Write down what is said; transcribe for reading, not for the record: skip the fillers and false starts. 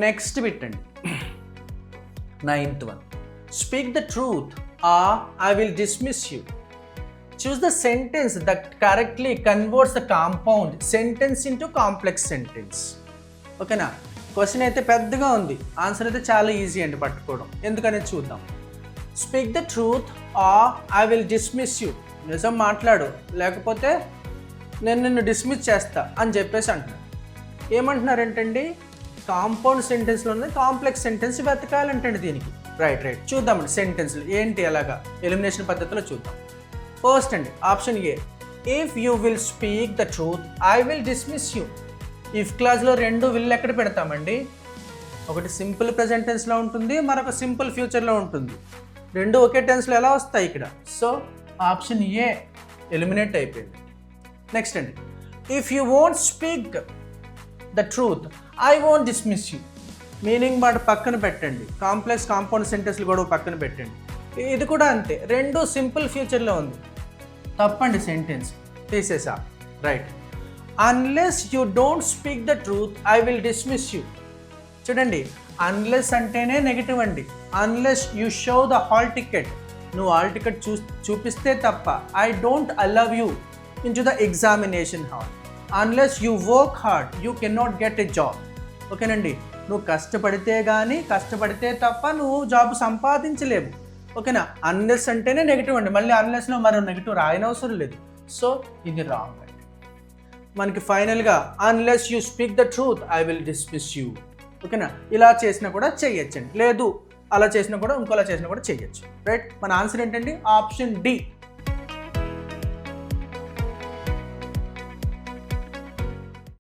Next పెట్టండి 9th one. Speak the truth or I will dismiss you. Choose the sentence that correctly converts the compound sentence into complex sentence. ఓకేనా? Question అయితే పెద్దగా ఉంది, answer అయితే చాలా easy అండి పట్టుకోవడం. ఎందుకనేది చూద్దాం. Speak the truth or I will dismiss you. నిజం మాట్లాడు, లేకపోతే నేను నిన్ను డిస్మిస్ చేస్తా అని చెప్పేసి అంటున్నాడు. ఏమంటున్నారంటండి, కాంపౌండ్ సెంటెన్స్లోనే కాంప్లెక్స్ సెంటెన్స్ వెతకాలంటండి దీనికి. రైట్ చూద్దామండి సెంటెన్స్లు ఏంటి ఎలాగా ఎలిమినేషన్ పద్ధతిలో చూద్దాం. ఫస్ట్ అండి option A, if you will speak the truth I will dismiss you. If క్లాజ్లో రెండు విల్ ఎక్కడ పెడతామండి, ఒకటి సింపుల్ ప్రెజెంట్ టెన్స్లో ఉంటుంది, మరొక సింపుల్ ఫ్యూచర్లో ఉంటుంది. రెండు ఒకే టెన్స్లో ఎలా వస్తాయి ఇక్కడ? సో ఆప్షన్ ఏ ఎలిమినేట్ అయిపోయింది. నెక్స్ట్ అండి, if you won't speak the truth I won't dismiss you. Meaning మాట పక్కన పెట్టండి, కాంప్లెక్స్ కాంపౌండ్ సెంటెన్స్లు కూడా పక్కన పెట్టండి. ఇది కూడా అంతే, రెండు సింపుల్ ఫ్యూచర్లో ఉంది. తప్పండి, సెంటెన్స్ తీసేసా. Right, unless you don't speak the truth I will dismiss you. చూడండి, అన్లెస్ అంటేనే నెగిటివ్ అండి. Unless you show the hall ticket, నువ్వు హాల్ టికెట్ చూపిస్తే తప్ప I don't allow you into the examination hall. Unless you work hard you cannot get a job. ఓకేనండి, నువ్వు కష్టపడితే తప్ప నువ్వు జాబ్ సంపాదించలేవు. ఓకేనా? అన్లెస్ అంటేనే నెగిటివ్ అండి, మళ్ళీ అన్లెస్లో మరో నెగిటివ్ రాయనవసరం లేదు. సో ఇది రాంగ్ అండి. మనకి ఫైనల్గా unless you speak the truth I will dismiss you. ఓకేనా? ఇలా చేసినా కూడా చేయొచ్చండి, లేదు అలా చేసినా కూడా ఇంకోలా చేసినా కూడా చేయొచ్చు. రైట్, మన ఆన్సర్ ఏంటండి? Option D.